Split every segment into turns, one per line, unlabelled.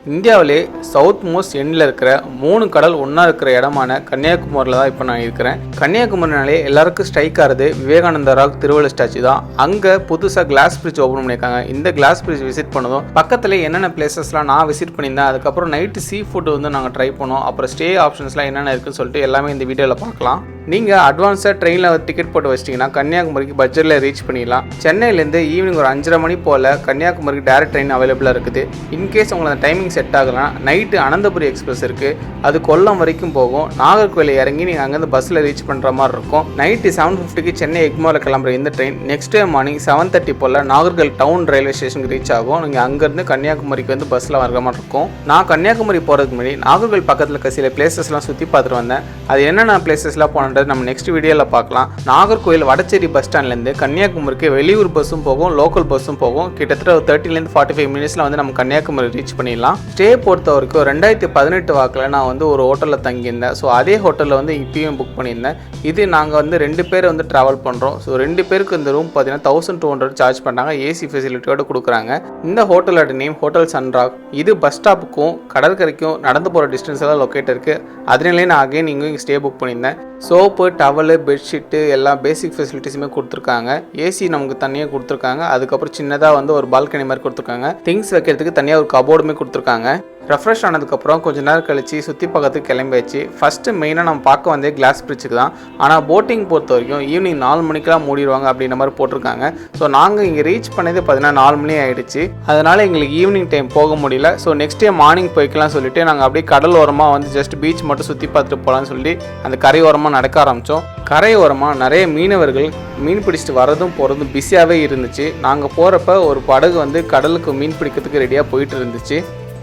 இந்தியாவிலே south most எண்டில் இருக்கிற 3 கடல் ஒன்றா இருக்கிற இடமான கன்னியாகுமரியில் தான் இப்போ நான் இருக்கிறேன். கன்னியாகுமரினாலே எல்லாருக்கும் ஸ்ட்ரைக் ஆகிறது விவேகானந்தர் ராக் திருவள்ளுவர் ஸ்டாச்சு தான். அங்கே புதுசாக கிளாஸ் பிரிட்ஜ் ஓப்பன் பண்ணியிருக்காங்க. இந்த கிளாஸ் பிரிட்ஜ் விசிட் பண்ணதும் பக்கத்தில் என்னென்ன பிளேசஸ்லாம் நான் விசிட் பண்ணியிருந்தேன், அதுக்கப்புறம் நைட்டு சீ ஃபுட்டு வந்து நாங்கள் ட்ரை பண்ணோம். அப்புறம் ஸ்டே ஆப்ஷன்ஸ்லாம் என்னென்ன இருக்குன்னு சொல்லிட்டு எல்லாமே இந்த வீடியோவில் பார்க்கலாம். நீங்கள் அட்வான்ஸாக ட்ரெயினில் டிக்கெட் போட்டு வச்சிட்டிங்கன்னா கன்னியாகுமரிக்கு பட்ஜெட்டில் ரீச் பண்ணிடலாம். சென்னையிலேருந்து ஈவினிங் ஒரு 5:30 மணி போல் கன்னியாகுமரிக்கு டேரக்ட் ட்ரெயின் அவைலபிளாக இருக்குது. இன்கேஸ் உங்களுக்கு அந்த டைமிங் செட் ஆகலாம், நைட்டு அனந்தபுரி எக்ஸ்பிரஸ் இருக்குது, அது கொல்லம் வரைக்கும் போகும். நாகர்கோவில் இறங்கி நீங்கள் அங்கேருந்து பஸ்ஸில் ரீச் பண்ணுற மாதிரி இருக்கும். நைட்டு 7:50க்கு சென்னை எக்மோரில் கிளம்புற இந்த ட்ரெயின் நெக்ஸ்ட் டே மார்னிங் 7:30 போல் நாகர்கோவில் டவுன் ரயில்வே ஸ்டேஷனுக்கு ரீச் ஆகும். நீங்கள் அங்கேருந்து கன்னியாகுமரிக்கு வந்து பஸ்ஸில் வர மாதிரி இருக்கும். நான் கன்னியாகுமரி போகிறதுக்கு முன்னாடி நாகர்கோவில் பக்கத்தில் இருக்க சில பிளேசஸ்லாம் சுற்றி பார்த்துட்டு வந்தேன். அது என்னென்ன பிளேசஸ்லாம் போனது நம்ம நெக்ஸ்ட் வீடியோவில் பார்க்கலாம். நாகர்கோவில் வடச்சேரி பஸ் ஸ்டாண்ட்லேருந்து கன்னியாகுமரிக்கு வெளியூர் பஸ்ஸும் போகும், லோக்கல் பஸ்ஸும் போகும். கிட்டத்தட்ட ஒரு 30 to 45 மினிட்ஸில் வந்து நம்ம கன்னியாகுமரி ரீச் பண்ணிடலாம். ஸ்டே பொறுத்த வரைக்கும் 2018 வாக்கில் நான் வந்து ஒரு ஹோட்டலில் தங்கியிருந்தேன். ஸோ அதே ஹோட்டலில் வந்து இப்பயும் புக் பண்ணியிருந்தேன். இது நாங்கள் வந்து 2 பேர் வந்து ட்ராவல் பண்ணுறோம். ஸோ 2 பேருக்கு இந்த ரூம் பார்த்தீங்கன்னா 1200 சார்ஜ் பண்ணுறாங்க. ஏசி ஃபெசிலிட்டியோடு கொடுக்குறாங்க. இந்த ஹோட்டலோட நேம் ஹோட்டல் சன்ராக். இது பஸ் ஸ்டாப்புக்கும் கடற்கரைக்கும் நடந்து போகிற டிஸ்டன்ஸ் எல்லாம் லொக்கேட் இருக்குது. அதனாலே நான் அகைன் இங்கே ஸ்டே புக் பண்ணியிருந்தேன். சோப்பு, டவலு, பெட்ஷீட்டு எல்லா பேசிக் ஃபெசிலிட்டிஸுமே கொடுத்துருக்காங்க. ஏசி நமக்கு தனியாக கொடுத்துருக்காங்க. அதுக்கப்புறம் சின்னதாக வந்து ஒரு பால்கனி மாதிரி கொடுத்துருக்காங்க. திங்ஸ் வைக்கிறதுக்கு தனியாக ஒரு கபோர்டுமே கொடுத்துருக்காங்க. ரெஃப்ரெஷ் ஆனதுக்கப்புறம் கொஞ்சம் நேரம் கழிச்சு சுற்றி பக்கத்துக்கு கிளம்பியாச்சு. ஃபஸ்ட்டு மெயினாக நம்ம பார்க்க வந்தே கிளாஸ் பிரிட்ஜுக்கு தான். ஆனால் போட்டிங் பொறுத்த வரைக்கும் ஈவினிங் 4 மணிக்கெலாம் மூடிடுவாங்க அப்படின்ற மாதிரி போட்டிருக்காங்க. ஸோ நாங்கள் இங்கே ரீச் பண்ணது பார்த்தீங்கன்னா 4 மணி ஆகிடுச்சு. அதனால் எங்களுக்கு ஈவினிங் டைம் போக முடியல. ஸோ நெக்ஸ்ட் டே மார்னிங் போய்க்கலாம் சொல்லிட்டு நாங்கள் அப்படியே கடல் ஓரமாக வந்து ஜஸ்ட் பீச் மட்டும் சுற்றி பார்த்துட்டு போகலான்னு சொல்லி அந்த கரை ஓரமாக நடக்க ஆரம்பித்தோம். கரை ஓரமாக நிறைய மீனவர்கள் மீன் பிடிச்சிட்டு வரதும் போகிறதும் பிஸியாகவே இருந்துச்சு. நாங்கள் போகிறப்ப ஒரு படகு வந்து கடலுக்கு மீன் பிடிக்கிறதுக்கு ரெடியாக போயிட்டு இருந்துச்சு.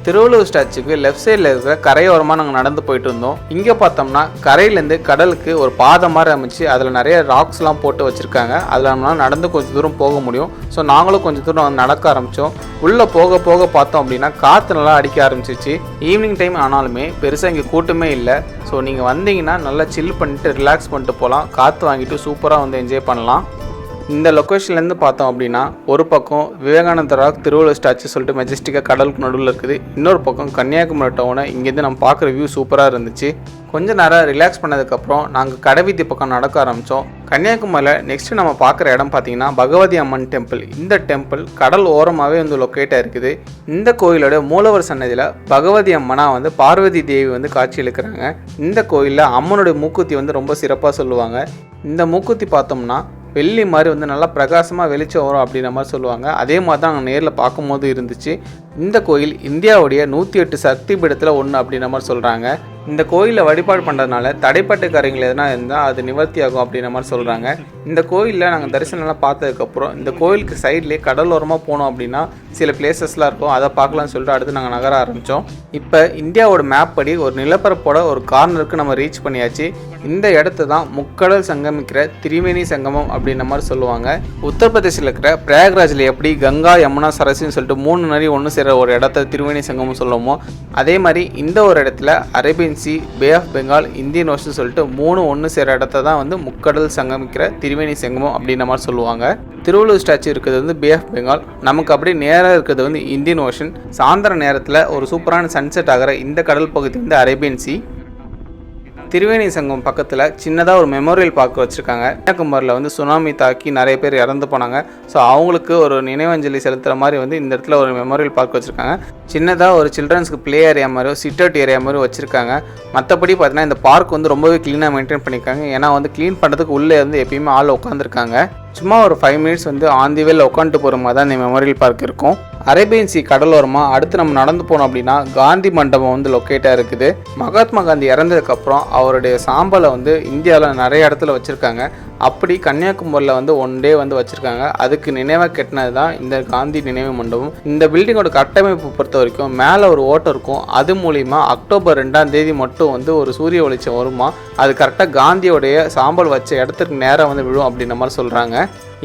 திருவள்ளுவர் ஸ்டாச்சுக்கு லெஃப்ட் சைடில் இருக்கிற கரையோரமாக நாங்கள் நடந்து போயிட்டு இருந்தோம். இங்கே பார்த்தோம்னா கரையிலேருந்து கடலுக்கு ஒரு பாதை மாதிரி அமைச்சு அதில் நிறைய ராக்ஸ்லாம் போட்டு வச்சுருக்காங்க. அதில் நம்மளால் நடந்து கொஞ்சம் தூரம் போக முடியும். ஸோ நாங்களும் கொஞ்சம் தூரம் நடக்க ஆரம்பித்தோம். உள்ளே போக போக பார்த்தோம் அப்படின்னா காற்று நல்லா அடிக்க ஆரம்பிச்சிச்சு. ஈவினிங் டைம் ஆனாலுமே பெருசாக இங்கே கூட்டமே இல்லை. ஸோ நீங்கள் வந்தீங்கன்னா நல்லா சில் பண்ணிட்டு ரிலாக்ஸ் பண்ணிட்டு போகலாம். காற்று வாங்கிட்டு சூப்பராக வந்து என்ஜாய் பண்ணலாம். இந்த லொக்கேஷன்லேருந்து பார்த்தோம் அப்படின்னா ஒரு பக்கம் விவேகானந்தர் ராக் திருவள்ளுவர் ஸ்டாச்சு சொல்லிட்டு மெஜஸ்டிக்காக கடலுக்கு நடுவில் இருக்குது. இன்னொரு பக்கம் கன்னியாகுமரி டவுனை இங்கேருந்து நம்ம பார்க்குற வியூ சூப்பராக இருந்துச்சு. கொஞ்சம் நேரம் ரிலாக்ஸ் பண்ணதுக்கப்புறம் நாங்கள் கடைவீதி பக்கம் நடக்க ஆரம்பித்தோம். கன்னியாகுமரியில் நெக்ஸ்ட்டு நம்ம பார்க்குற இடம் பார்த்திங்கன்னா பகவதி அம்மன் டெம்பிள். இந்த டெம்பிள் கடல் ஓரமாகவே வந்து லொக்கேட்டாக இருக்குது. இந்த கோயிலோட மூலவர் சன்னதியில் பகவதி அம்மனாக வந்து பார்வதி தேவி வந்து காட்சி அளிக்கிறாங்க. இந்த கோயிலில் அம்மனுடைய மூக்குத்தி வந்து ரொம்ப சிறப்பாக சொல்லுவாங்க. இந்த மூக்குத்தி பார்த்தோம்னா வெள்ளி மாதிரி வந்து நல்லா பிரகாசமாக வெளிச்சம் வரும் அப்படின்ற மாதிரி சொல்லுவாங்க. அதே மாதிரி தான் நாங்கள் நேரில் பார்க்கும்போது இருந்துச்சு. இந்த கோயில் இந்தியாவுடைய 108 சக்தி பீடத்தில் ஒன்று அப்படின்ற மாதிரி சொல்கிறாங்க. இந்த கோயிலில் வழிபாடு பண்ணுறதுனால தடைப்பட்ட காரியங்கள் எதனா இருந்தால் அது நிவர்த்தி ஆகும் அப்படின்ற மாதிரி சொல்கிறாங்க. இந்த கோயிலில் நாங்கள் தரிசனம்லாம் பார்த்ததுக்கப்புறம் இந்த கோயிலுக்கு சைட்லேயே கடலோரமாக போனோம் அப்படின்னா சில பிளேசஸ்லாம் இருக்கும். அதை பார்க்கலாம்னு சொல்லிட்டு அடுத்து நாங்கள் நகர ஆரம்பித்தோம். இப்போ இந்தியாவோட மேப் படி ஒரு நிலப்பரப்போட ஒரு கார்னருக்கு நம்ம ரீச் பண்ணியாச்சு. இந்த இடத்த தான் முக்கடல் சங்கமிக்கிற திரிவேணி சங்கமம் அப்படின்ற மாதிரி சொல்லுவாங்க. உத்தரப்பிரதேசில் இருக்கிற பிரயாக்ராஜில் எப்படி கங்கா, யமுனா, சரஸ்வதினு சொல்லிட்டு 3 நதி ஒன்று சேர ஒரு இடத்த திரிவேணி சங்கமம் சொல்லுவோமோ அதே மாதிரி இந்த ஒரு இடத்துல Arabian sea, bay of Bengal, Indian ocean சொல்லிட்டு 3 ஒன்று சேர இடத்த தான் வந்து முக்கடல் சங்கமிக்கிற திரிவேணி சங்கமம் அப்படின்ற மாதிரி சொல்லுவாங்க. திருவள்ளுவர் ஸ்டாச்சு இருக்கிறது வந்து பே ஆஃப் பெங்கால், நமக்கு அப்படியே நேராக இருக்கிறது வந்து இந்தியன் ஓஷன். சாயந்தர நேரத்தில் ஒரு சூப்பரான சன்செட் ஆகிற இந்த கடல் பகுதி வந்து அரேபியன் சி. திரிவேணி சங்கம் பக்கத்தில் சின்னதாக ஒரு மெமோரியல் பார்க் வச்சுருக்காங்க. கன்னியாகுமரியில் வந்து சுனாமி தாக்கி நிறைய பேர் இறந்து போனாங்க. ஸோ அவங்களுக்கு ஒரு நினைவஞ்சலி செலுத்துகிற மாதிரி வந்து இந்த இடத்துல ஒரு மெமோரியல் பார்க் வச்சுருக்காங்க. சின்னதாக ஒரு சில்ட்ரன்ஸ்க்கு ப்ளே ஏரியா மாதிரி, சிட் அவுட் ஏரியா மாதிரி வச்சுருக்காங்க. மற்றபடி பார்த்தீங்கன்னா இந்த பார்க் வந்து ரொம்பவே க்ளீனாக மெயின்டைன் பண்ணியிருக்காங்க. ஏன்னா வந்து க்ளீன் பண்ணுறதுக்கு உள்ளே வந்து எப்பயுமே ஆள் உட்காந்துருக்காங்க. சும்மா ஒரு 5 மினிட்ஸ் வந்து ஆன் தி வேல உட்காந்துட்டு போகிற மாதிரி தான் இந்த மெமோரியல் பார்க் இருக்கும். அரேபியன் சி கடலோரமாக அடுத்து நம்ம நடந்து போனோம் அப்படின்னா காந்தி மண்டபம் வந்து லொக்கேட்டாக இருக்குது. மகாத்மா காந்தி இறந்ததுக்கப்புறம் அவருடைய சாம்பலை வந்து இந்தியாவில் நிறைய இடத்துல வச்சுருக்காங்க. அப்படி கன்னியாகுமரியில் வந்து 1 டே வந்து வச்சுருக்காங்க. அதுக்கு நினைவாக கட்டினது தான் இந்த காந்தி நினைவு மண்டபம். இந்த பில்டிங்கோட கட்டமைப்பு பொறுத்த வரைக்கும் மேலே ஒரு ஓட்டம் இருக்கும். அது மூலிமா அக்டோபர் 2ஆம் தேதி மட்டும் வந்து ஒரு சூரிய வெளிச்சம் வருமா. அது கரெக்டாக காந்தியோடைய சாம்பல் வச்ச இடத்துக்கு நேராக வந்து விழும் அப்படின்ற மாதிரி சொல்கிறாங்க.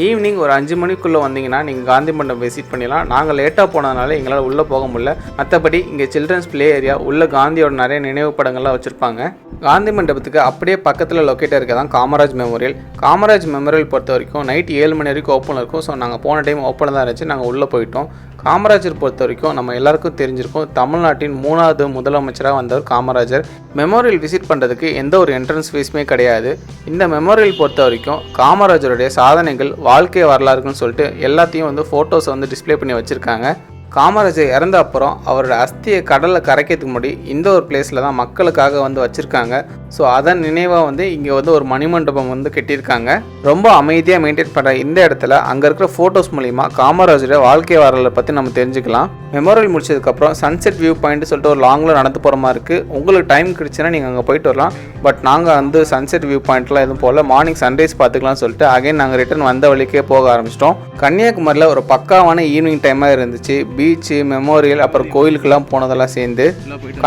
ஈவினிங் ஒரு 5 மணிக்குள்ளே வந்தீங்கன்னா நீங்கள் காந்தி மண்டபம் விசிட் பண்ணிடலாம். நாங்கள் லேட்டாக போனதுனால எங்களால் உள்ளே போக முடியல. மற்றபடி இங்கே சில்ட்ரன்ஸ் ப்ளே ஏரியா உள்ள காந்தியோட நிறைய நினைவு படங்கள்லாம் வச்சுருப்பாங்க. காந்தி மண்டபத்துக்கு அப்படியே பக்கத்தில் லொக்கேட்டாக இருக்க தான் காமராஜ் மெமோரியல். காமராஜ் மெமோரியல் பொறுத்த வரைக்கும் நைட் 7 மணி வரைக்கும் ஓப்பனில் இருக்கும். ஸோ நாங்கள் போன டைம் ஓப்பனில் தான் இருந்துச்சு. நாங்கள் உள்ளே போயிட்டோம். காமராஜர் பொறுத்த வரைக்கும் நம்ம எல்லாருக்கும் தெரிஞ்சிருக்கும், தமிழ்நாட்டின் 3வது முதலமைச்சராக வந்தவர் காமராஜர். மெமோரியல் விசிட் பண்ணுறதுக்கு எந்த ஒரு என்ட்ரன்ஸ் ஃபீஸுமே கிடையாது. இந்த மெமோரியல் பொறுத்த வரைக்கும் காமராஜருடைய சாதனைகள், வாழ்க்கை வரலாறுன்னு சொல்லிட்டு எல்லாத்தையும் வந்து ஃபோட்டோஸை வந்து டிஸ்பிளே பண்ணி வச்சுருக்காங்க. காமராஜர் இறந்த அப்புறம் அவரோட அஸ்தியை கடலில் கரைக்கிறதுக்கு முன்னாடி இந்த ஒரு பிளேஸில் தான் மக்களுக்காக வந்து வச்சுருக்காங்க. ஸோ அதன் நினைவாக வந்து இங்கே வந்து ஒரு மணிமண்டபம் வந்து கட்டியிருக்காங்க. ரொம்ப அமைதியாக மெயின்டைன் பண்ணுற இந்த இடத்துல அங்கே இருக்கிற ஃபோட்டோஸ் மூலிமா காமராஜரோட வாழ்க்கை வரலாறை பற்றி நம்ம தெரிஞ்சுக்கலாம். மெமோரியல் முடிச்சதுக்கப்புறம் சன்செட் வியூ பாயிண்ட் சொல்லிட்டு ஒரு லாங்கில் நடந்து போகிற மாதிரி இருக்குது. உங்களுக்கு டைம் கிடச்சுன்னா நீங்கள் அங்கே போயிட்டு வரலாம். பட் நாங்கள் வந்து சன்செட் வியூ பாயிண்ட்லாம் எதுவும் போகல. மார்னிங் சன்ரைஸ் பார்த்துக்கலாம்னு சொல்லிட்டு அகைன் நாங்கள் ரிட்டர்ன் வந்த வழிக்கே போக ஆரம்பிச்சிட்டோம். கன்னியாகுமரியில் ஒரு பக்காவான ஈவினிங் டைமாக இருந்துச்சு. பீச்சு, மெமோரியல், அப்புறம் கோயிலுக்கெல்லாம் போனதெல்லாம் சேர்ந்து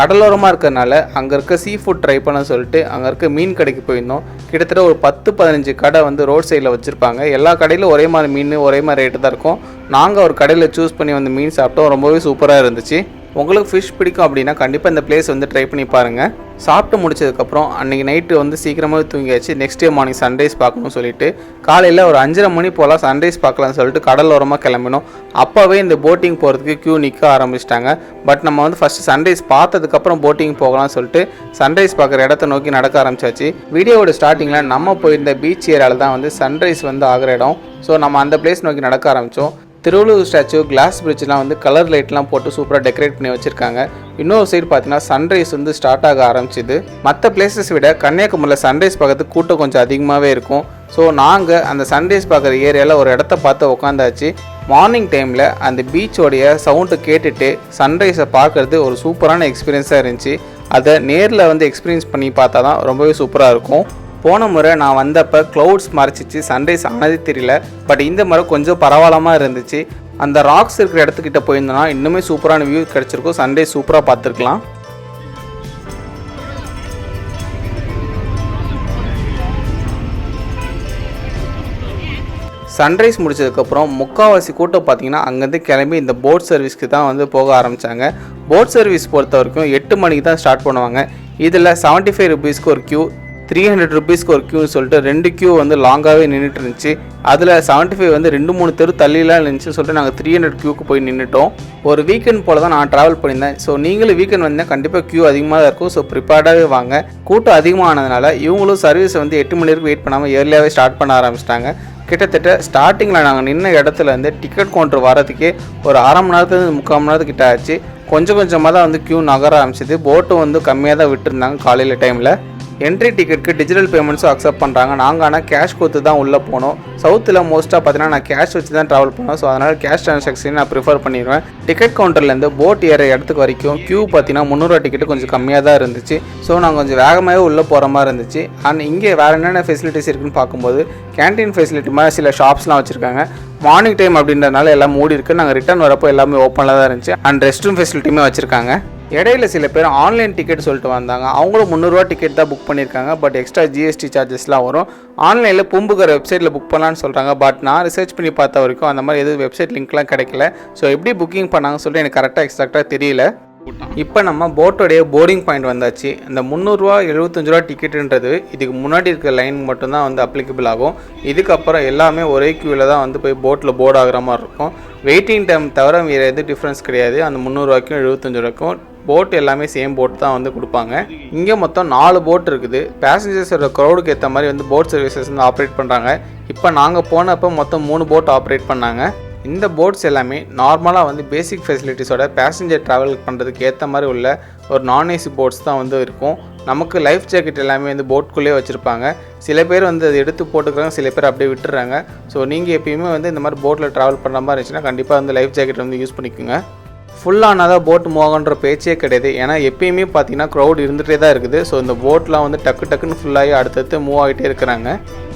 கடலோரமாக இருக்கிறதுனால அங்கே இருக்க சீ ஃபுட் ட்ரை பண்ண சொல்லிட்டு அங்கே இருக்க மீன் கடைக்கு போயிருந்தோம். கிட்டத்தட்ட ஒரு 10-15 கடை வந்து ரோட் சைடில் வச்சுருப்பாங்க. எல்லா கடையிலும் ஒரே மாதிரி மீன், ஒரே மாதிரி ரேட்டு தான் இருக்கும். நாங்கள் ஒரு கடையில் சூஸ் பண்ணி வந்து மீன் சாப்பிட்டோம். ரொம்பவே சூப்பராக இருந்துச்சு. உங்களுக்கு ஃபிஷ் பிடிக்கும் அப்படின்னா கண்டிப்பாக இந்த பிளேஸ் வந்து ட்ரை பண்ணி பாருங்கள். சாப்பிட்டு முடிச்சதுக்கப்புறம் அன்றைக்கி நைட்டு வந்து சீக்கிரமாகவே தூங்கியாச்சு. நெக்ஸ்ட் டே மார்னிங் சன்ரைஸ் பார்க்கணும்னு சொல்லிட்டு காலையில் ஒரு 5:30 மணி போல் சன்ரைஸ் பார்க்கலாம்னு சொல்லிட்டு கடலோரமாக கிளம்பினோம். அப்போவே இந்த போட்டிங் போகிறதுக்கு க்யூ நிற்க ஆரம்பிச்சிட்டாங்க. பட் நம்ம வந்து ஃபஸ்ட்டு சன்ரைஸ் பார்த்ததுக்கப்புறம் போட்டிங் போகலாம்னு சொல்லிட்டு சன்ரைஸ் பார்க்குற இடத்த நோக்கி நடக்க ஆரம்பிச்சாச்சு. வீடியோவோட ஸ்டார்டிங்கில் நம்ம போயிருந்த பீச் ஏரியாவில் தான் வந்து சன்ரைஸ் வந்து ஆகிற இடம். ஸோ நம்ம அந்த பிளேஸ் நோக்கி நடக்க ஆரம்பித்தோம். திருவள்ளுவர் ஸ்டாச்சு, கிளாஸ் பிரிட்ஜ்லாம் வந்து கலர் லைட்லாம் போட்டு சூப்பராக டெக்கரேட் பண்ணி வச்சுருக்காங்க. இன்னொரு சைடு பார்த்தீங்கன்னா சன்ரைஸ் வந்து ஸ்டார்ட் ஆக ஆரம்பிச்சிது. மற்ற பிளேஸஸ் விட கன்னியாகுமரியில் சன்ரைஸ் பார்க்கறதுக்கு கூட்டம் கொஞ்சம் அதிகமாகவே இருக்கும். ஸோ நாங்கள் அந்த சன்ரைஸ் பார்க்குற ஏரியாவில் ஒரு இடத்த பார்த்து உட்காந்தாச்சு. மார்னிங் டைமில் அந்த பீச்சோடைய சவுண்டை கேட்டுட்டு சன்ரைஸை பார்க்குறது ஒரு சூப்பரான எக்ஸ்பீரியன்ஸாக இருந்துச்சு. அதை நேரில் வந்து எக்ஸ்பீரியன்ஸ் பண்ணி பார்த்தா தான் ரொம்பவே சூப்பராக இருக்கும். போன முறை நான் வந்தப்போ க்ளவுட்ஸ் மறைச்சிச்சு, சன்ரைஸ் ஆனதே தெரியல. பட் இந்த முறை கொஞ்சம் பரவாயில்லாமல் இருந்துச்சு. அந்த ராக்ஸ் இருக்கிற இடத்துக்கிட்ட போயிருந்தோன்னா இன்னுமே சூப்பரான வியூ கிடச்சிருக்கும். சன்ரைஸ் சூப்பராக பார்த்துருக்கலாம். சன்ரைஸ் முடிச்சதுக்கப்புறம் முக்கால்வாசி கூட்டம் பார்த்தீங்கன்னா அங்கேருந்து கிளம்பி இந்த போட் சர்வீஸ்க்கு தான் வந்து போக ஆரம்பித்தாங்க. போட் சர்வீஸ் பொறுத்த வரைக்கும் 8 மணிக்கு தான் ஸ்டார்ட் பண்ணுவாங்க. இதில் 75 ருபீஸ்க்கு ஒரு க்யூ, 300 ருபீஸ்க்கு ஒரு க்யூன்னு சொல்லிட்டு 2 க்யூ வந்து லாங்காகவே நின்றுட்டு இருந்துச்சு. அதில் 75 வந்து 2-3 தெரு தள்ளிலாம் இருந்துச்சு சொல்லிட்டு நாங்கள் 300 க்யூக்கு போய் நின்றுட்டோம். ஒரு வீக்கெண்ட் போல் தான் நான் ட்ராவல் பண்ணியிருந்தேன். ஸோ நீங்களும் வீக்கெண்ட் வந்தீங்கன்னா கண்டிப்பாக க்யூ அதிகமாக தான் இருக்கும். ஸோ ப்ரிப்பேர்டாகவே வாங்க. கூட்டம் அதிகமானதுனால இவங்களும் சர்வீஸை வந்து 8 மணி வரைக்கும் வெயிட் பண்ணாமல் ஏர்லியாகவே ஸ்டார்ட் பண்ண ஆரம்பிச்சிட்டாங்க. கிட்டத்தட்ட ஸ்டார்டிங்கில் நாங்கள் நின்ன இடத்துல இருந்து டிக்கெட் கவுண்டர் வரதுக்கே ஒரு அரை மணி நேரத்துலேருந்து 3/4 மணி நேரத்துக்கிட்ட ஆச்சு. கொஞ்சம் கொஞ்சமாக தான் வந்து க்யூ நகர ஆரம்பிச்சிது. போட்டும் வந்து கம்மியாக தான் விட்டுருந்தாங்க காலையில் டைமில். என்ட்ரி டிக்கெட்டுக்கு டிஜிட்டல் பேமெண்ட்ஸும் அக்செப்ட் பண்ணுறாங்க. நாங்கள் ஆனால் கேஷ் கொடுத்து தான் உள்ளே போனோம். சவுத்தில் மோஸ்ட்டாக பார்த்தீங்கன்னா நான் கேஷ் வச்சு தான் ட்ராவல் பண்ணோம். ஸோ அதனால் கேஷ் ட்ரான்சாக்ஷன் நான் ப்ரிஃபர் பண்ணிடுவேன். டிக்கெட் கவுண்டர்லேருந்து போட் ஏற இடத்துக்கு வரைக்கும் க்யூ பார்த்தீங்கன்னா 300 ரூபா டிக்கெட்டு கொஞ்சம் கம்மியாக தான் இருந்துச்சு. ஸோ நாங்கள் கொஞ்சம் வேகமாகவே உள்ளே போகிற மாதிரி இருந்துச்சு. அண்ட் இங்கே வேறு என்னென்ன ஃபெசிலிட்டிஸ் இருக்குன்னு பார்க்கும்போது கேன்டீன் ஃபெசிலிட்டி மாதிரி சில ஷாப்ஸ்லாம் வச்சுருக்காங்க. மார்னிங் டைம் அப்படின்றதுனால எல்லாம் மூடி இருக்குது. நாங்கள் ரிட்டர்ன் வரப்போ எல்லாமே ஓப்பனில் தான் இருந்துச்சு. அண்ட் ரெஸ்ட் ரூம் ஃபெசிலிட்டியுமே வச்சுருக்காங்க. இடையில சில பேர் ஆன்லைன் டிக்கெட் சொல்லிட்டு வந்தாங்க. அவங்களும் 300 ரூபா டிக்கெட் தான் புக் பண்ணியிருக்காங்க. பட் எக்ஸ்ட்ரா ஜிஎஸ்டி சார்ஜஸ்லாம் வரும். ஆன்லைனில் பூம்புகார் வெப்சைட்டில் புக் பண்ணலான்னு சொல்கிறாங்க. பட் நான் ரிசர்ச் பண்ணி பார்த்த வரைக்கும் அந்த மாதிரி எதுவும் வெப்சைட் லிங்க்லாம் கிடைக்கல. ஸோ எப்படி புக்கிங் பண்ணாங்கன்னு சொல்லிட்டு எனக்கு கரெக்டாக எக்ஸாக்டாக தெரியல. இப்போ நம்ம போட்டோடைய போர்டிங் பாயிண்ட் வந்தாச்சு. இந்த 300 ரூபா 75 ரூபா டிக்கெட்டுன்றது இதுக்கு முன்னாடி இருக்கிற லைன் மட்டும்தான் வந்து அப்ளிகபிள் ஆகும். இதுக்கப்புறம் எல்லாமே ஒரே க்யூவில் தான் வந்து போய் போட்டில் போர்டு ஆகிற மாதிரி இருக்கும். வெயிட்டிங் டைம் தவிர வேறு எதுவும் டிஃப்ரென்ஸ் கிடையாது. அந்த 300 ரூபாய்க்கும் 75 ரூபாய்க்கும் போட் எல்லாமே சேம் போட் தான் வந்து கொடுப்பாங்க. இங்கே மொத்தம் 4 போட் இருக்குது. பேசஞ்சர்ஸோட க்ரௌடுக்கு ஏற்ற மாதிரி வந்து போட் சர்வீசஸ் வந்து ஆப்ரேட் பண்ணுறாங்க. இப்போ நாங்கள் போனப்போ மொத்தம் 3 போட் ஆப்ரேட் பண்ணாங்க. இந்த போட்ஸ் எல்லாமே நார்மலாக வந்து பேசிக் ஃபெசிலிட்டிஸோட பேசஞ்சர் ட்ராவல் பண்ணுறதுக்கு ஏற்ற மாதிரி உள்ள ஒரு நான் ஏசி போட்ஸ் தான் வந்து இருக்கும். நமக்கு லைஃப் ஜாக்கெட் எல்லாமே வந்து போட்குள்ளேயே வச்சுருப்பாங்க. சில பேர் வந்து அதை எடுத்து போட்டுக்கிறாங்க, சில பேர் அப்படியே விட்டுறாங்க. ஸோ நீங்கள் எப்பயுமே வந்து இந்த மாதிரி போட்டில் ட்ராவல் பண்ணுற மாதிரி இருந்துச்சுன்னா கண்டிப்பாக வந்து லைஃப் ஜாக்கெட் வந்து யூஸ் பண்ணிக்கோங்க. ஃபுல்லானதாக போட் மூவ் ஆகுன்ற பேச்சே கிடையாது. ஏன்னா எப்பயுமே பார்த்தீங்கன்னா க்ரௌட் இருந்துகிட்டே தான் இருக்குது. ஸோ இந்த போட்லாம் வந்து டக்குன்னு ஃபுல்லாகி அடுத்தடுத்து மூவ் ஆகிட்டே இருக்கிறாங்க.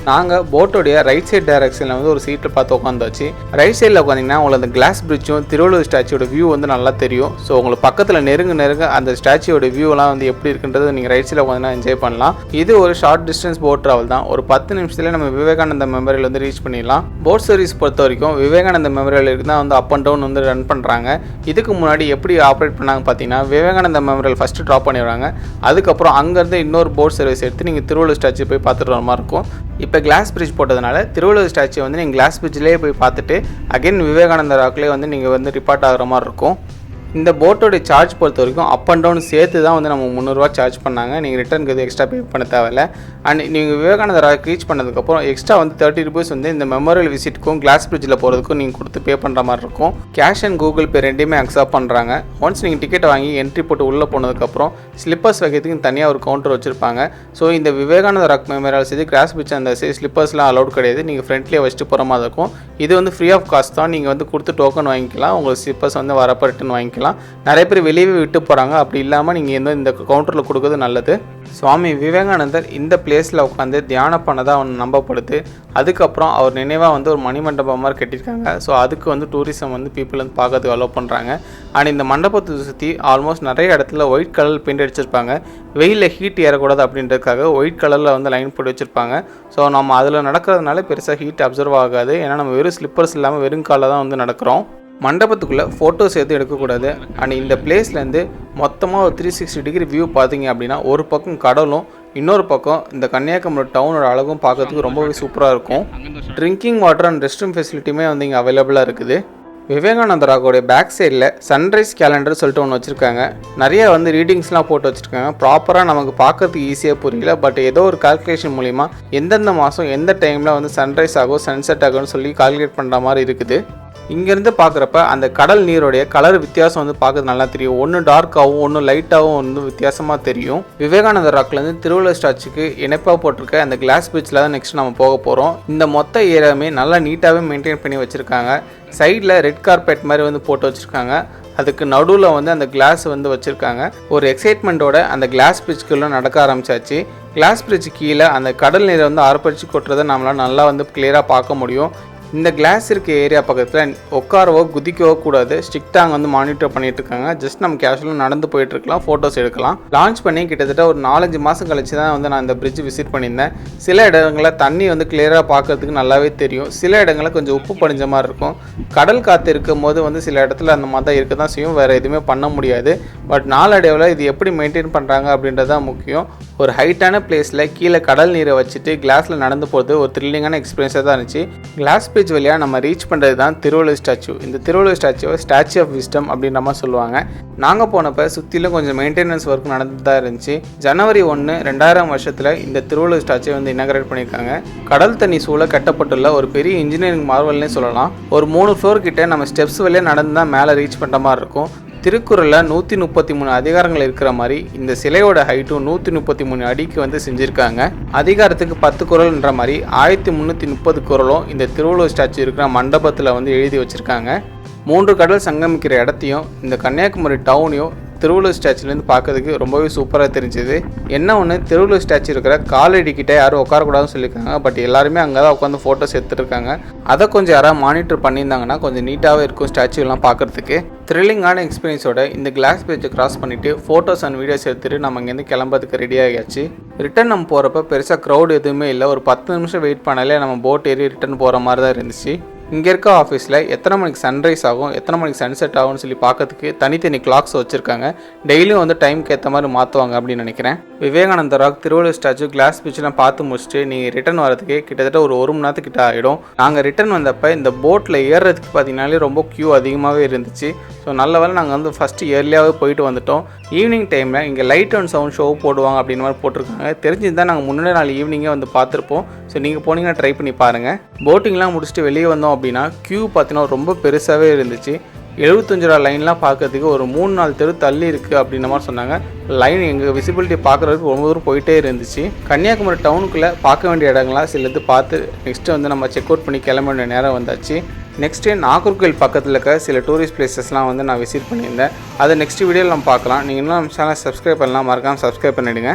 நாங்கள் போட்டோடைய ரைட் சைடு டைரக்ஷனில் வந்து ஒரு சீட்டில் பார்த்து உட்காந்தாச்சு. ரைட் சைடில் உட்காந்திங்கன்னா உங்களுக்கு அந்த கிளாஸ் பிரிட்ஜும் திருவள்ளுவர் ஸ்டாச்சுவோட வியூ வந்து நல்லா தெரியும். ஸோ உங்களுக்கு பக்கத்தில் நெருங்க அந்த ஸ்டாச்சுவோட வியூலாம் வந்து எப்படி இருக்குன்றது நீங்கள் ரைட் சைடில் உட்காந்து என்ஜாய் பண்ணலாம். இது ஒரு ஷார்ட் டிஸ்டன்ஸ் போட் ட்ராவல் தான். ஒரு 10 நிமிஷத்துல நம்ம விவேகானந்த மெமோரியல் வந்து ரீச் பண்ணிடலாம். போட் சர்வீஸ் பொறுத்த வரைக்கும் விவேகானந்த மெமோரியலுக்கு தான் வந்து அப் அண்ட் டவுன் வந்து ரன் பண்ணுறாங்க. இதுக்கு முன்னாடி எப்படி ஆப்ரேட் பண்ணாங்க பார்த்தீங்கன்னா, விவேகானந்த மெமோரியல் ஃபஸ்ட்டு ட்ராப் பண்ணிடுவாங்க. அதுக்கப்புறம் அங்கேருந்து இன்னொரு போட் சர்வீஸ் எடுத்து நீங்கள் திருவள்ளுவர் ஸ்டாச்சு போய் பார்த்துட்டு வர மாதிரி இருக்கும். இப்போ கிளாஸ் பிரிட்ஜ் போட்டதுனால திருவள்ளுவர் ஸ்டாச்சு வந்து நீங்கள் கிளாஸ் பிரிட்ஜ்லேயே போய் பார்த்துட்டு அகைன் விவேகானந்த ராக்லேயே வந்து நீங்கள் வந்து ரிப்பார்ட் ஆகிற மாதிரி இருக்கும். இந்த போட்டோடைய சார்ஜ் பொறுத்த வரைக்கும் அப் அண்ட் டவுன் சேர்த்து தான் வந்து நம்ம 300 ரூபா சார்ஜ் பண்ணாங்க. நீங்கள் ரிட்டர்னுக்கு எது எக்ஸ்ட்ரா பே பண்ண தேவையில்லை. அண்ட் நீங்கள் விவேகானந்த ராக் ரீச் பண்ணதுக்கப்புறம் எக்ஸ்ட்ரா வந்து 30 ரூபீஸ் வந்து இந்த மெமோரியல் விசிட்டுக்கும் கிளாஸ் பிரிட்ஜில் போகிறதுக்கும் நீங்கள் கொடுத்து பே பண்ணுற மாதிரி இருக்கும். கேஷ் அண்ட் கூகுள் பே ரெண்டுமே அக்செப்ட் பண்ணுறாங்க. ஒன்ஸ் நீங்கள் டிக்கெட் வாங்கி என்ட்ரி போட்டு உள்ளே போனதுக்கப்புறம் ஸ்லிப்பர்ஸ் வைக்கிறதுக்கு தனியாக ஒரு கவுண்டர் வச்சுருப்பாங்க. ஸோ இந்த விவேகானந்த ராக் மெமோரியல் சரி கிளாஸ் பிரிட்ஜ் அந்த ஸ்லிப்பர்ஸ்லாம் அலௌட் கிடையாது. நீங்கள் ஃப்ரண்ட்லேயே வச்சுட்டு போகிற மாதிரி இருக்கும். இது வந்து ஃப்ரீ ஆஃப் காஸ்ட் தான். நீங்கள் வந்து கொடுத்து டோக்கன் வாங்கிக்கலாம். உங்களுக்கு ஸ்லிப்பர்ஸ் வந்து வரப்போ ரிட்டன் வாங்கிக்கலாம். நிறைய பேர் வெளியே விட்டு போகிறாங்க. அப்படி இல்லாமல் நீங்கள் இந்த கவுண்டரில் கொடுக்குறது நல்லது. சுவாமி விவேகானந்தர் இந்த பிளேஸில் உட்காந்து தியானம் பண்ணதாக அவன் நம்பப்படுது. அதுக்கப்புறம் அவர் நினைவாக வந்து ஒரு மணிமண்டபம் மாதிரி கட்டியிருக்காங்க. ஸோ அதுக்கு வந்து டூரிசம் வந்து பீப்புள் வந்து பார்க்கறதுக்கு அலோவ் பண்ணுறாங்க. அண்ட் இந்த மண்டபத்தை சுற்றி ஆல்மோஸ்ட் நிறைய இடத்துல ஒயிட் கலர் பெயிண்ட் அடிச்சிருப்பாங்க. வெயிலில் ஹீட் ஏறக்கூடாது அப்படின்றதுக்காக ஒயிட் கலரில் வந்து லைன் போட்டு வச்சுருப்பாங்க. ஸோ நம்ம அதில் நடக்கிறதுனால பெருசாக ஹீட் அப்சர்வ் ஆகாது. ஏன்னா நம்ம வெறும் ஸ்லிப்பர்ஸ் இல்லாமல் வெறும் காலில் தான் வந்து நடக்கிறோம். மண்டபத்துக்குள்ளே ஃபோட்டோஸ் எதுவும் எடுக்கக்கூடாது. அண்ட் இந்த பிளேஸ்லேருந்து மொத்தமாக ஒரு 360 டிகிரி வியூ பார்த்தீங்க அப்படின்னா ஒரு பக்கம் கடலும் இன்னொரு பக்கம் இந்த கன்னியாகுமரி டவுனோட அழகும் பார்க்கறதுக்கு ரொம்பவே சூப்பராக இருக்கும். Drinking water and rest room ஃபெசிலிட்டியுமே வந்து இங்கே அவைலபிளாக இருக்குது. விவேகானந்த ராகோடைய பேக் சைடில் சன்ரைஸ் கேலண்டர் சொல்லிட்டு ஒன்று வச்சுருக்காங்க. நிறைய வந்து ரீடிங்ஸ்லாம் போட்டு வச்சுருக்காங்க. ப்ராப்பராக நமக்கு பார்க்கறதுக்கு ஈஸியாக புரியல. பட் ஏதோ ஒரு கால்குலேஷன் மூலிமா எந்தெந்த மாதம் எந்த டைமில் வந்து சன்ரைஸ் ஆகும் சன்செட் ஆகும்னு சொல்லி கால்குலேட் பண்ணுற மாதிரி இருக்குது. இங்கேருந்து பார்க்குறப்ப அந்த கடல் நீரோடைய கலர் வித்தியாசம் வந்து பார்க்கறது நல்லா தெரியும். ஒன்று டார்க்காகவும் ஒன்று லைட்டாகவும் வந்து வித்தியாசமாக தெரியும். விவேகானந்தர் ராக்லேருந்து திருவள்ளுவர் ஸ்டாச்சுக்கு இணைப்பாக போட்டிருக்க அந்த கிளாஸ் பிரிட்ஜில் தான் நெக்ஸ்ட் நம்ம போக போகிறோம். இந்த மொத்த ஏரியாவுமே நல்லா நீட்டாகவே மெயின்டைன் பண்ணி வச்சுருக்காங்க. சைடில் ரெட் கார்பெட் மாதிரி வந்து போட்டு வச்சுருக்காங்க. அதுக்கு நடுவில் வந்து அந்த கிளாஸ் வந்து வச்சுருக்காங்க. ஒரு எக்ஸைட்மெண்ட்டோட அந்த கிளாஸ் பிரிட்ஜ்குள்ளே நடக்க ஆரம்பிச்சாச்சு. கிளாஸ் பிரிட்ஜ் கீழே அந்த கடல் நீரை வந்து ஆர்ப்பரிச்சு கொட்டுறதை நம்மளால் நல்லா வந்து கிளியராக பார்க்க முடியும். இந்த கிளாஸ் இருக்க ஏரியா பக்கத்தில் உட்காரவோ குதிக்கவோ கூடாது. ஸ்ட்ரிக்டாக அங்கே வந்து மானிட்டர் பண்ணிட்டு இருக்காங்க. ஜஸ்ட் நம்ம கேஷுவலாக நடந்து போயிட்டு இருக்கலாம், ஃபோட்டோஸ் எடுக்கலாம். லான்ச் பண்ணி கிட்டத்தட்ட ஒரு 4-5 மாதம் கழிச்சு தான் வந்து நான் இந்த பிரிட்ஜ் விசிட் பண்ணியிருந்தேன். சில இடங்களில் தண்ணி வந்து கிளியராக பார்க்கறதுக்கு நல்லாவே தெரியும். சில இடங்களில் கொஞ்சம் உப்பு படிஞ்ச மாதிரி இருக்கும். கடல் காற்று இருக்கும் போது வந்து சில இடத்துல அந்த மாதிரி தான் இருக்க தான் செய்யும். வேறு எதுவுமே பண்ண முடியாது. பட் நாளடைவில் இது எப்படி மெயின்டைன் பண்ணுறாங்க அப்படின்றது தான் முக்கியம். ஒரு ஹைட்டான பிளேஸில் கீழே கடல் நீரை வச்சுட்டு கிளாஸில் நடந்து போகிறது ஒரு த்ரில்லிங்கான எக்ஸ்பீரியன்ஸாக தான் இருந்துச்சு. கிளாஸ் பிரிட்ஜ் வழியாக நம்ம ரீச் பண்ணுறது தான் திருவள்ளுவர் ஸ்டாச்சு. இந்த திருவள்ளுவர் ஸ்டாச்சுவை ஸ்டாச்சு ஆஃப் விஸ்டம் அப்படின்ற மாதிரி சொல்லுவாங்க. நாங்கள் போனப்போ சுற்றிலும் கொஞ்சம் மெயின்டெனன்ஸ் ஒர்க் நடந்து தான் இருந்துச்சு. ஜனவரி 1, 2000 வருஷத்தில் இந்த திருவள்ளுவர் ஸ்டாச்சுவை வந்து இனாகரேட் பண்ணியிருக்காங்க. கடல் தண்ணி சூழ கட்டப்பட்டுள்ள ஒரு பெரிய இன்ஜினியரிங் மார்வல்னே சொல்லலாம். ஒரு 3 ஃப்ளோர் கிட்டே நம்ம ஸ்டெப்ஸ் வழியாக நடந்து தான் மேலே ரீச் பண்ணுற மாதிரி இருக்கும். திருக்குறளில் 133 அதிகாரங்கள் இருக்கிற மாதிரி இந்த சிலையோட ஹைட்டும் 133 அடிக்கு வந்து செஞ்சுருக்காங்க. அதிகாரத்துக்கு 10 குறள்ன்ற மாதிரி 1330 குறளும் இந்த திருவள்ளுவர் ஸ்டாச்சு இருக்கிற மண்டபத்தில் வந்து எழுதி வச்சுருக்காங்க. 3 கடல் சங்கமிக்கிற இடத்தையும் இந்த கன்னியாகுமரி டவுனையும் திருவள்ளுவர் ஸ்டாச்சுலேருந்து பார்க்கறதுக்கு ரொம்பவே சூப்பராக தெரிஞ்சுது. என்ன ஒன்று, திருவள்ளுவர் ஸ்டாச்சு இருக்கிற காலடி கிட்டே யாரும் உட்காரக்கூடாதுன்னு சொல்லியிருக்காங்க. பட் எல்லாருமே அங்கே தான் உட்காந்து ஃபோட்டோஸ் எடுத்துருக்காங்க. அதை கொஞ்சம் யாராவது மானிட்டர் பண்ணியிருந்தாங்கன்னா கொஞ்சம் நீட்டாகவே இருக்கும் ஸ்டாச்சுலாம் பார்க்குறதுக்கு. த்ரில்லிங்கான எக்ஸ்பீரியன்ஸோட இந்த கிளாஸ் பிரிட்ஜை கிராஸ் பண்ணிவிட்டு ஃபோட்டோஸ் அண்ட் வீடியோஸ் எடுத்துகிட்டு நம்ம இங்கேருந்து கிளம்புறதுக்கு ரெடி ஆகியாச்சு. ரிட்டன் நம்ம போகிறப்ப பெருசாக க்ரௌட் எதுவுமே இல்லை. ஒரு 10 நிமிஷம் வெயிட் பண்ணாலே நம்ம போட் ஏறி ரிட்டன் போகிற மாதிரி தான் இருந்துச்சு. இங்கே இருக்க ஆஃபீஸில் எத்தனை மணிக்கு சன்ரைஸ் ஆகும் எத்தனை மணிக்கு சன்செட் ஆகும்னு சொல்லி பார்க்கறதுக்கு தனித்தனி கிளாக்ஸ் வச்சுருக்காங்க. டெய்லியும் வந்து டைமுக்கு ஏற்ற மாதிரி மாற்றுவாங்க அப்படின்னு நினைக்கிறேன். Vivekananda rock, Thiruvalluvar statue, glass பிரிட்ஜ்லாம் பார்த்து முடிச்சுட்டு நீங்கள் ரிட்டன் வரதுக்கு கிட்டத்தட்ட ஒரு 1 மணி நேரத்துக்கிட்ட ஆகிடும். நாங்கள் ரிட்டன் வந்தப்போ இந்த போட்டில் ஏறுறதுக்கு பார்த்தீங்கன்னாலே ரொம்ப க்யூ அதிகமாகவே இருந்துச்சு. ஸோ நல்ல வேலை நாங்கள் வந்து ஃபஸ்ட்டு இயர்லியாகவே போயிட்டு வந்துட்டோம். ஈவினிங் டைமில் இங்கே லைட் அண்ட் சவுண்ட் ஷோ போடுவாங்க அப்படின்னு மாதிரி போட்டிருக்காங்க. தெரிஞ்சுதான் நாங்கள் முன்னாடி நாள் ஈவினிங்கே வந்து பார்த்துருப்போம். ஸோ நீங்கள் போனீங்கன்னா ட்ரை பண்ணி பாருங்கள். போட்டிங்லாம் முடிச்சுட்டு வெளியே வந்தோம் அப்படின்னா க்யூ பார்த்தீங்கன்னா ரொம்ப பெருசாகவே இருந்துச்சு. 75 ரூபா லைன்லாம் பார்க்கறதுக்கு ஒரு 3-4 தெரு தள்ளி இருக்குது அப்படின்ற மாதிரி சொன்னாங்க. லைன் எங்கள் விசிபிலிட்டி பார்க்குறதுக்கு ரொம்ப தூரம் போயிட்டே இருந்துச்சு. கன்னியாகுமரி டவுனுக்குள்ளே பார்க்க வேண்டிய இடங்கள்லாம் சிலது பார்த்து நெக்ஸ்ட்டு வந்து நம்ம செக் அவுட் பண்ணி கிளம்ப வேண்டிய நேரம் வந்தாச்சு. நெக்ஸ்ட்டு நாகர்கோவில் பக்கத்தில் இருக்க சில டூரிஸ்ட் பிளேசஸ்லாம் வந்து நான் விசிட் பண்ணியிருந்தேன். அதை நெக்ஸ்ட் வீடியோவில் நம்ம பார்க்கலாம். நீங்கள் இன்னும் நம்ம சேனல் சப்ஸ்கிரைப் பண்ணலாம், மறக்காமல் சப்ஸ்கிரைப் பண்ணிவிடுங்க.